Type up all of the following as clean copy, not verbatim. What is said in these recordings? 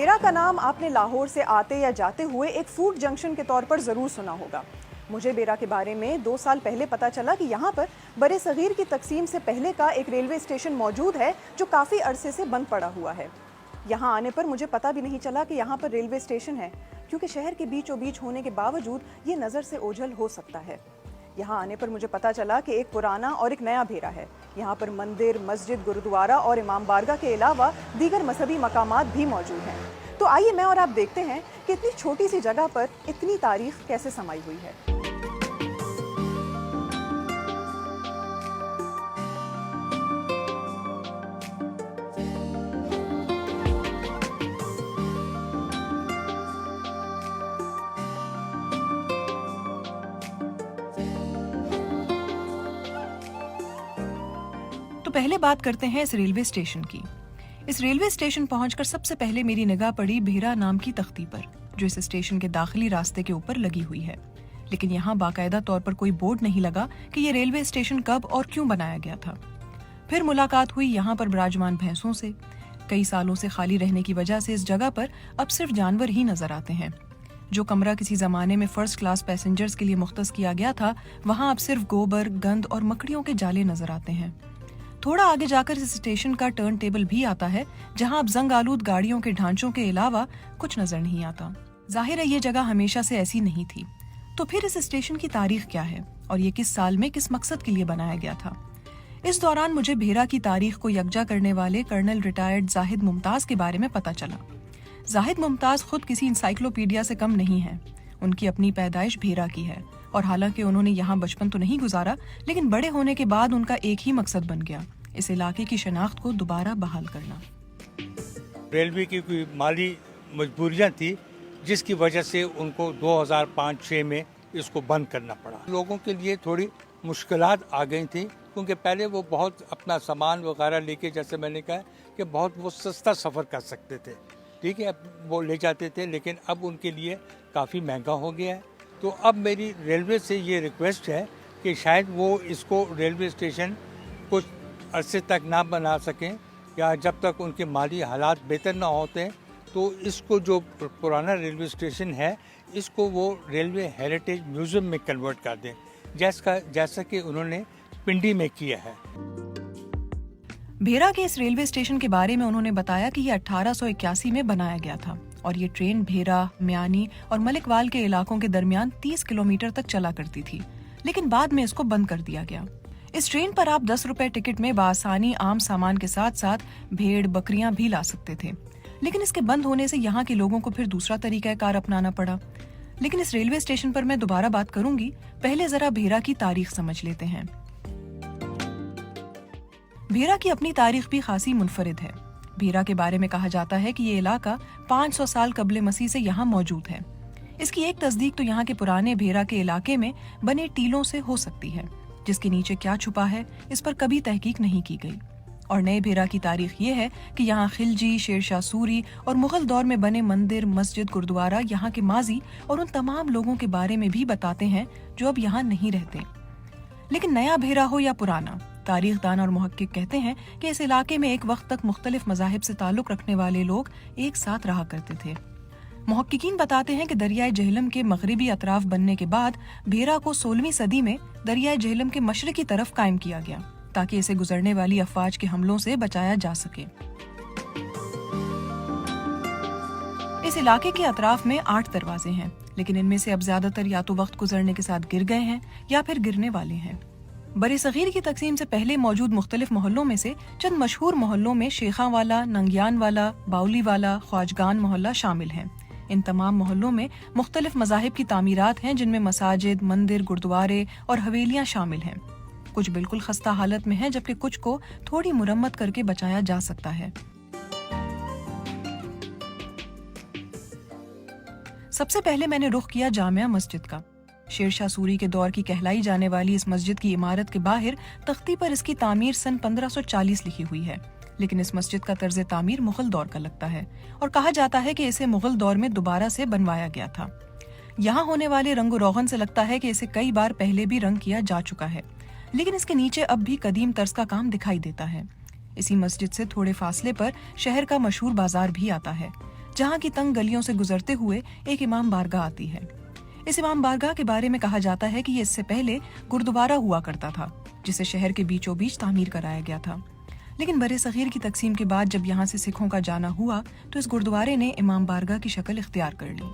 भेरा का नाम आपने लाहौर से आते या जाते हुए एक फूड जंक्शन के तौर पर ज़रूर सुना होगा। मुझे भेरा के बारे में 2 साल पहले पता चला कि यहाँ पर बरे सगीर की तकसीम से पहले का एक रेलवे स्टेशन मौजूद है जो काफ़ी अरसे से बंद पड़ा हुआ है। यहाँ आने पर मुझे पता भी नहीं चला कि यहाँ पर रेलवे स्टेशन है, क्योंकि शहर के बीचों बीच होने के बावजूद ये नज़र से ओझल हो सकता है। यहाँ आने पर मुझे पता चला कि एक पुराना और एक नया भेरा है। यहाँ पर मंदिर, मस्जिद, गुरुद्वारा और इमाम बारगाह के अलावा दीगर मजहबी मकामात भी मौजूद हैं। तो आइए मैं और आप देखते हैं कि इतनी छोटी सी जगह पर इतनी तारीख कैसे समाई हुई है। तो पहले बात करते हैं इस रेलवे स्टेशन की। इस रेलवे स्टेशन पहुंचकर सबसे पहले मेरी निगाह पड़ी भेरा नाम की तख्ती पर, जो इस स्टेशन के दाखिली रास्ते के ऊपर लगी हुई है। लेकिन यहाँ बाकायदा तौर पर कोई बोर्ड नहीं लगा कि ये रेलवे स्टेशन कब और क्यों बनाया गया था। फिर मुलाकात हुई यहाँ पर विराजमान भैंसों से। कई सालों से खाली रहने की वजह से इस जगह पर अब सिर्फ जानवर ही नजर आते हैं। जो कमरा किसी जमाने में फर्स्ट क्लास पैसेंजर्स के लिए मुख्तस किया गया था, वहाँ अब सिर्फ गोबर, गंद और मकड़ियों के जाले नजर आते हैं। थोड़ा आगे जाकर इस स्टेशन का टर्न टेबल भी आता है, जहां अब जंग आलूद गाड़ियों के ढांचों के अलावा कुछ नजर नहीं आता। जाहिर है ये जगह हमेशा से ऐसी नहीं थी। तो फिर इस स्टेशन की तारीख क्या है और ये किस साल में किस मकसद के लिए बनाया गया था? इस दौरान मुझे भेरा की तारीख को यकजा करने वाले कर्नल रिटायर्ड जाहिद मुमताज के बारे में पता चला। जाहिद मुमताज खुद किसी इंसाइक्लोपीडिया से कम नहीं है। उनकी अपनी पैदाइश भेरा की है और हालांकि उन्होंने यहाँ बचपन तो नहीं गुजारा, लेकिन बड़े होने के बाद उनका एक ही मकसद बन गया, इस इलाके की शनाख्त को दोबारा बहाल करना। रेलवे की कोई माली मजबूरियां थी, जिसकी वजह से उनको 2005-06 में इसको बंद करना पड़ा। लोगों के लिए थोड़ी मुश्किलात आ गई थी, क्योंकि पहले वो बहुत अपना सामान वगैरह लेके, जैसे मैंने कहा कि बहुत वो सस्ता सफ़र कर सकते थे, ठीक है, वो ले जाते थे, लेकिन अब उनके लिए काफ़ी महंगा हो गया है। तो अब मेरी रेलवे से ये रिक्वेस्ट है कि शायद वो इसको रेलवे स्टेशन कुछ अरसे तक ना बना सकें, या जब तक उनके माली हालात बेहतर ना होते, तो इसको जो पुराना रेलवे स्टेशन है इसको वो रेलवे हेरिटेज म्यूज़ियम में कन्वर्ट कर दें, जैसा कि उन्होंने पिंडी में किया है। भेरा के इस रेलवे स्टेशन के बारे में उन्होंने बताया कि ये 1881 में बनाया गया था और ये ट्रेन भेरा, म्यानी और मलिकवाल के इलाकों के दरमियान 30 किलोमीटर तक चला करती थी, लेकिन बाद में इसको बंद कर दिया गया। इस ट्रेन पर आप 10 रुपए टिकट में बासानी आम सामान के साथ साथ भेड़, बकरियां भी ला सकते थे। लेकिन इसके बंद होने से यहाँ के लोगों को फिर दूसरा तरीक़ाकार अपनाना पड़ा। लेकिन इस रेलवे स्टेशन पर मैं दोबारा बात करूंगी, पहले जरा भेरा की तारीख समझ लेते हैं। भेरा की अपनी तारीख भी खासी मुनफरिद है। भेरा के बारे में कहा जाता है कि ये इलाका 500 साल कबले मसीह से यहाँ मौजूद है। इसकी एक तस्दीक तो यहाँ के पुराने भेरा के इलाके में बने टीलों से हो सकती है, जिसके नीचे क्या छुपा है इस पर कभी तहकीक नहीं की गई। और नए भेरा की तारीख ये है कि यहाँ खिलजी, शेरशाह सूरी और मुगल दौर में बने मंदिर, मस्जिद, गुरुद्वारा यहाँ के माजी और उन तमाम लोगों के बारे में भी बताते हैं जो अब यहाँ नहीं रहते। लेकिन नया भेरा हो या पुराना, तारीखदान और मुहक्किक कहते हैं कि इस इलाके में एक वक्त तक मुख्तलिफ मज़ाहिब से ताल्लुक रखने वाले लोग एक साथ रहा करते थे। मुहक्किकीन बताते हैं कि दरियाए जहलम के मगरिबी अतराफ बनने के बाद भेरा को 16वीं सदी में दरियाए जहलम के मशरकी तरफ कायम किया गया, ताकि इसे गुजरने वाली अफवाज के हमलों से बचाया जा सके। इस इलाके के अतराफ में 8 दरवाजे हैं, लेकिन इनमें से अब ज्यादातर या तो वक्त गुजरने के साथ गिर गए हैं या फिर गिरने वाले हैं। बरे सगीर की तकसीम से पहले मौजूद मुख्तलिफ मोहल्लों में से चंद मशहूर मोहल्लों में शेखा वाला, नंगियान वाला, बाउली वाला, ख्वाजगान मोहल्ला शामिल हैं। इन तमाम मोहल्लों में मुख्तलिफ मज़ाहिब की तामीरात हैं, जिनमें मसाजिद, मंदिर, गुरुद्वारे और हवेलियाँ शामिल हैं। कुछ बिल्कुल खस्ता हालत में हैं, जबकि कुछ को थोड़ी मुरम्मत करके बचाया जा सकता है। सबसे पहले मैंने रुख किया जामिया मस्जिद का। शेरशाह सूरी के दौर की कहलाई जाने वाली इस मस्जिद की इमारत के बाहर तख्ती पर इसकी तामीर सन 1540 लिखी हुई है, लेकिन इस मस्जिद का तर्ज तामीर मुगल दौर का लगता है और कहा जाता है कि इसे मुगल दौर में दोबारा से बनवाया गया था। यहाँ होने वाले रंग रोगन से लगता है कि इसे कई बार पहले भी रंग किया जा चुका है, लेकिन इसके नीचे अब भी कदीम तर्ज का काम दिखाई देता है। इसी मस्जिद से थोड़े फासले पर शहर का मशहूर बाजार भी आता है, जहाँ की तंग गलियों से गुजरते हुए एक इमाम बारगाह आती है। इस इमाम बारगाह के बारे में कहा जाता है कि ये इससे पहले गुरुद्वारा हुआ करता था, जिसे शहर के बीचों बीच तामीर कराया गया था। लेकिन बरे सगीर की तकसीम के बाद जब यहाँ से सिखों का जाना हुआ तो इस गुरुद्वारे ने इमाम बारगाह की शक्ल इख्तियार कर ली।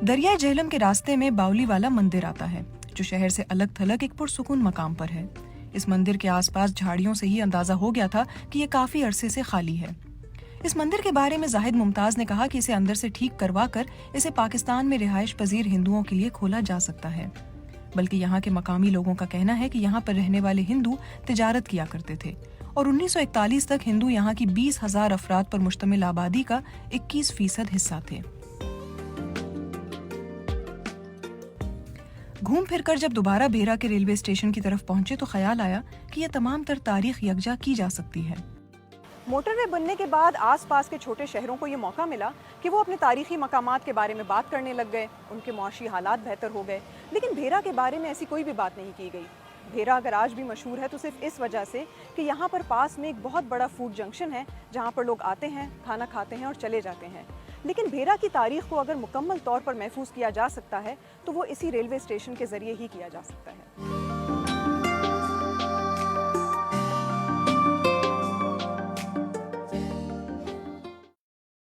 दरिया झेलम के रास्ते में बावली वाला मंदिर आता है, जो शहर से अलग थलग एक पुरसुकून मकाम पर है। इस मंदिर के आसपास झाड़ियों से ही अंदाजा हो गया था कि ये काफी अरसे से खाली है। इस मंदिर के बारे में जाहिद मुमताज ने कहा कि इसे अंदर से ठीक करवा कर इसे पाकिस्तान में रिहाइश पजीर हिंदुओं के लिए खोला जा सकता है। बल्कि यहाँ के मकामी लोगों का कहना है कि यहाँ पर रहने वाले हिंदू तिजारत किया करते थे और 1941 तक हिंदू यहाँ की 20,000 अफराद पर मुश्तमिल आबादी का 21% हिस्सा थे। घूम फिरकर जब दोबारा बेरा के रेलवे स्टेशन की तरफ पहुंचे तो ख्याल आया कि यह तमाम तर तारीख यकजा की जा सकती है। मोटरवे बनने के बाद आसपास के छोटे शहरों को ये मौका मिला कि वो अपने तारीखी मकामात के बारे में बात करने लग गए, उनके मुआशी हालात बेहतर हो गए। लेकिन भेरा के बारे में ऐसी कोई भी बात नहीं की गई। भेरा अगर आज भी मशहूर है तो सिर्फ इस वजह से कि यहाँ पर पास में एक बहुत बड़ा फूड जंक्शन है, जहाँ पर लोग आते हैं, खाना खाते हैं और चले जाते हैं। लेकिन भेरा की तारीख को अगर मुकम्मल तौर पर महफूज किया जा सकता है तो वो इसी रेलवे स्टेशन के जरिए ही किया जा सकता है।